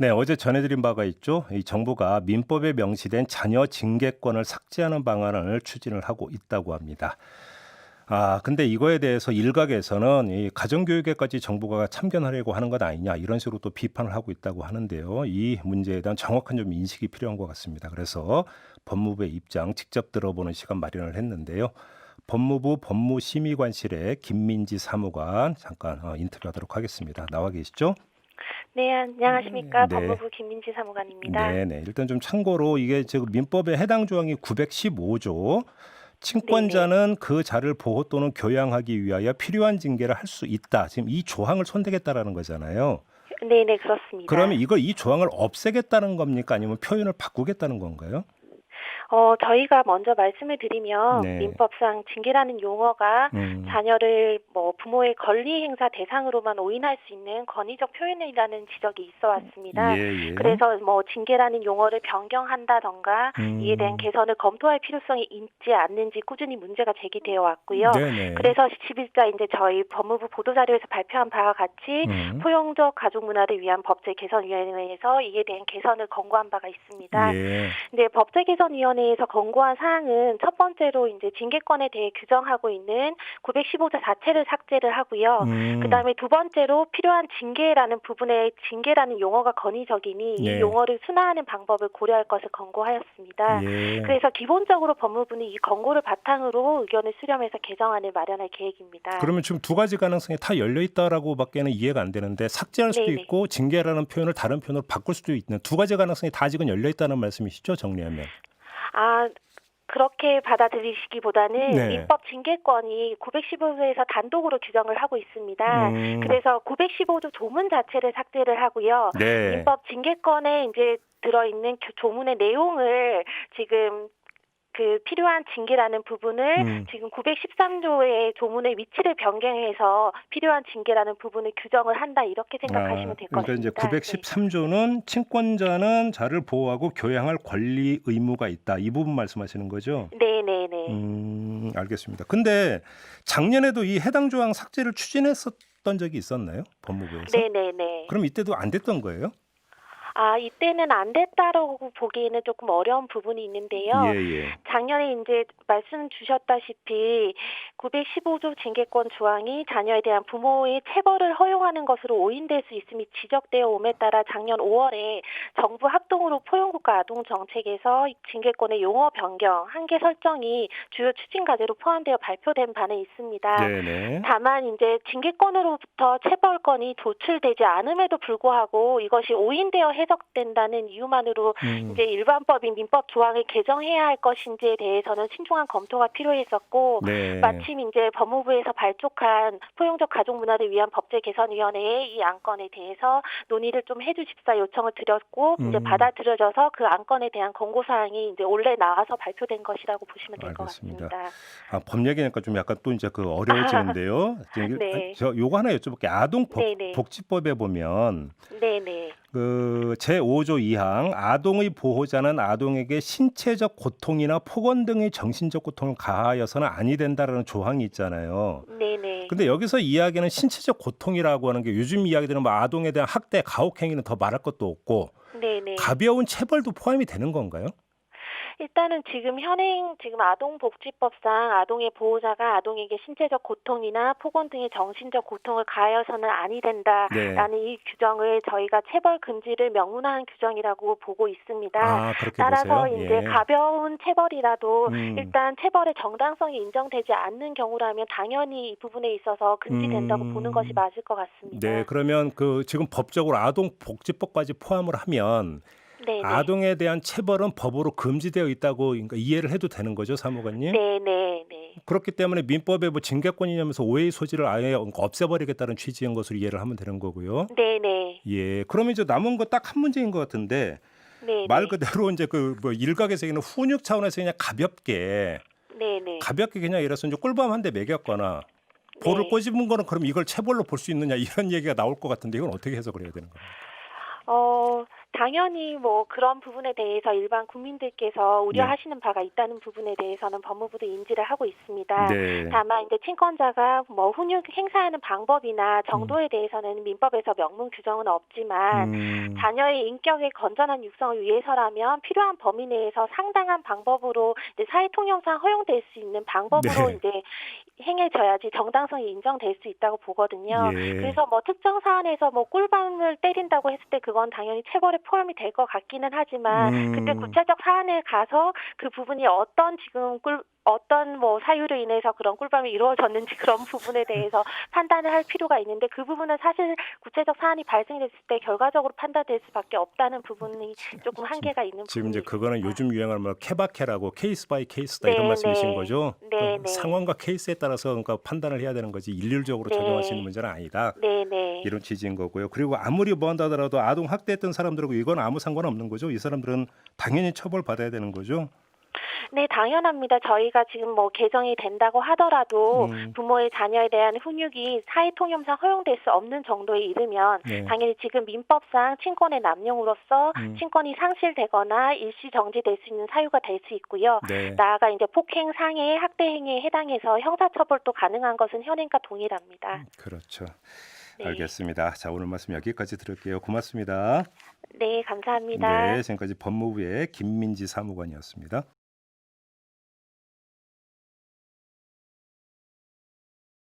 네, 어제 전해드린 바가 있죠. 이 정부가 민법에 명시된 자녀 징계권을 삭제하는 방안을 추진을 하고 있다고 합니다. 근데 이거에 대해서 일각에서는 이 가정교육에까지 정부가 참견하려고 하는 것 아니냐 이런 식으로 또 비판을 하고 있다고 하는데요. 이 문제에 대한 정확한 좀 인식이 필요한 것 같습니다. 그래서 법무부의 입장 직접 들어보는 시간 마련을 했는데요. 법무부 법무심의관실의 김민지 사무관 잠깐 인터뷰하도록 하겠습니다. 나와 계시죠? 네, 안녕하십니까. 네. 법무부 김민지 사무관입니다. 네네. 일단 좀 참고로 이게 지금 민법의 해당 조항이 915조 네네. 친권자는 그 자를 보호 또는 교양하기 위하여 필요한 징계를 할 수 있다. 지금 이 조항을 손대겠다라는 거잖아요. 네네, 그렇습니다. 그러면 이 조항을 없애겠다는 겁니까? 아니면 표현을 바꾸겠다는 건가요? 저희가 먼저 말씀을 드리면 네. 민법상 징계라는 용어가 음. 자녀를 부모의 권리 행사 대상으로만 오인할 수 있는 권위적 표현이라는 지적이 있어 왔습니다. 예. 그래서 징계라는 용어를 변경한다던가 이에 대한 음. 개선을 검토할 필요성이 있지 않는지 꾸준히 문제가 제기되어 왔고요. 네네. 그래서 10일자 이제 저희 법무부 보도자료에서 발표한 바와 같이 음. 포용적 가족 문화를 위한 법제 개선위원회에서 이에 대한 개선을 권고한 바가 있습니다. 예. 네, 법제개선위원회에서 권고한 사항은 첫 번째로 이제 징계권에 대해 규정하고 있는 915조 자체를 삭제를 하고요. 그다음에 두 번째로 필요한 징계라는 부분에 징계라는 용어가 권위적이니 이 네. 용어를 순화하는 방법을 고려할 것을 권고하였습니다. 예. 그래서 기본적으로 법무부는 이 권고를 바탕으로 의견을 수렴해서 개정안을 마련할 계획입니다. 그러면 지금 두 가지 가능성이 다 열려 있다라고밖에는 이해가 안 되는데 삭제할 수도 네네. 있고 징계라는 표현을 다른 표현으로 바꿀 수도 있는 두 가지 가능성이 다 지금 열려 있다는 말씀이시죠? 정리하면. 그렇게 받아들이시기보다는 네. 민법 징계권이 915조에서 단독으로 규정을 하고 있습니다. 음. 그래서 915조 조문 자체를 삭제를 하고요. 네. 민법 징계권에 이제 들어있는 조문의 내용을 지금 그 필요한 징계라는 부분을 지금 913조의 조문의 위치를 변경해서 필요한 징계라는 부분을 규정을 한다 이렇게 생각하시면 될 것 그러니까 이제 같습니다. 913조는 친권자는 자를 보호하고 교양할 권리 의무가 있다. 이 부분 말씀하시는 거죠? 네네네. 알겠습니다. 근데 작년에도 이 해당 조항 삭제를 추진했었던 적이 있었나요? 법무부에서? 네네네. 그럼 이때도 안 됐던 거예요? 이때는 안 됐다라고 보기에는 조금 어려운 부분이 있는데요. 예. 작년에 이제 말씀 주셨다시피 915조 징계권 조항이 자녀에 대한 부모의 체벌을 허용하는 것으로 오인될 수 있음이 지적되어 옴에 따라 작년 5월에 정부 합동으로 포용국가 아동 정책에서 징계권의 용어 변경, 한계 설정이 주요 추진 과제로 포함되어 발표된 바는 있습니다. 네네. 다만 이제 징계권으로부터 체벌권이 도출되지 않음에도 불구하고 이것이 오인되어 해석된다는 이유만으로 이제 일반법인 민법 조항을 개정해야 할 것인지에 대해서는 신중한 검토가 필요했었고 네. 마침 이제 법무부에서 발족한 포용적 가족 문화를 위한 법제 개선위원회에 이 안건에 대해서 논의를 좀 해주십사 요청을 드렸고 이제 받아들여져서 그 안건에 대한 권고 사항이 이제 올해 나와서 발표된 것이라고 보시면 될 것 알겠습니다. 같습니다. 법 얘기니까 좀 약간 또 이제 어려워지는데요. 네. 저 요거 하나 여쭤볼게요. 아동 네네. 복지법에 보면 네네. 그 제5조 2항 아동의 보호자는 아동에게 신체적 고통이나 폭언 등의 정신적 고통을 가하여서는 아니 된다라는 조항이 있잖아요. 네네. 근데 여기서 이야기는 신체적 고통이라고 하는 게 요즘 이야기들은 뭐 아동에 대한 학대, 가혹 행위는 더 말할 것도 없고 네네. 가벼운 체벌도 포함이 되는 건가요? 일단은 지금 아동복지법상 아동의 보호자가 아동에게 신체적 고통이나 폭언 등의 정신적 고통을 가해서는 아니 된다라는 이 규정을 저희가 체벌 금지를 명문화한 규정이라고 보고 있습니다. 그렇게 따라서 보세요? 이제 예. 가벼운 체벌이라도 일단 체벌의 정당성이 인정되지 않는 경우라면 당연히 이 부분에 있어서 금지된다고 보는 것이 맞을 것 같습니다. 네, 그러면 그 지금 법적으로 아동복지법까지 포함을 하면 네네. 아동에 대한 체벌은 법으로 금지되어 있다고 그러니까 이해를 해도 되는 거죠, 사무관님? 네네. 그렇기 때문에 민법에 뭐 징계권이냐면서 오해의 소지를 아예 없애버리겠다는 취지인 것으로 이해를 하면 되는 거고요. 네네. 예, 그러면 이제 남은 거 딱 한 문제인 것 같은데 네네. 말 그대로 이제 그 뭐 일각에서 얘기하는 훈육 차원에서 그냥 가볍게 네네. 그냥 이래서 이제 꿀밤 한 대 먹였거나 볼을 네. 꼬집은 거는 그럼 이걸 체벌로 볼 수 있느냐 이런 얘기가 나올 것 같은데 이건 어떻게 해석을 해야 되는 겁니까? 당연히 뭐 그런 부분에 대해서 일반 국민들께서 네. 우려하시는 바가 있다는 부분에 대해서는 법무부도 인지를 하고 있습니다. 네. 다만 이제 친권자가 뭐 훈육 행사하는 방법이나 음. 정도에 대해서는 민법에서 명문 규정은 없지만 음. 자녀의 인격의 건전한 육성을 위해서라면 필요한 범위 내에서 상당한 방법으로 이제 사회통념상 허용될 수 있는 방법으로 네. 이제 행해져야지 정당성이 인정될 수 있다고 보거든요. 예. 그래서 뭐 특정 사안에서 뭐 꿀밤을 때린다고 했을 때 그건 당연히 체벌에 포함이 될 것 같기는 하지만 그때 음. 구체적 사안에 가서 그 부분이 어떤 뭐 사유로 인해서 그런 꿀밤이 이루어졌는지 그런 부분에 대해서 판단을 할 필요가 있는데 그 부분은 사실 구체적 사안이 발생됐을 때 결과적으로 판단될 수밖에 없다는 부분이 조금 한계가 있는 지금 부분이 이제 그거는 있습니다. 요즘 유행하는 뭐 케바케라고 케이스 바이 케이스다 이런 네, 말씀이신 네. 거죠? 네, 네. 상황과 케이스에 따라서 그러니까 판단을 해야 되는 거지 일률적으로 적용할 수 있는 네. 문제는 아니다. 네, 네. 이런 취지인 거고요. 그리고 아무리 뭐 한다더라도 아동 학대했던 사람들하고 이건 아무 상관없는 거죠. 이 사람들은 당연히 처벌받아야 되는 거죠. 네, 당연합니다. 저희가 지금 뭐 개정이 된다고 하더라도 음. 부모의 자녀에 대한 훈육이 사회통념상 허용될 수 없는 정도에 이르면 네. 당연히 지금 민법상 친권의 남용으로서 음. 친권이 상실되거나 일시 정지될 수 있는 사유가 될 수 있고요. 네. 나아가 이제 폭행, 상해, 학대 행위에 해당해서 형사처벌도 가능한 것은 현행과 동일합니다. 그렇죠. 네. 알겠습니다. 자, 오늘 말씀 여기까지 들을게요. 고맙습니다. 네, 감사합니다. 네, 지금까지 법무부의 김민지 사무관이었습니다.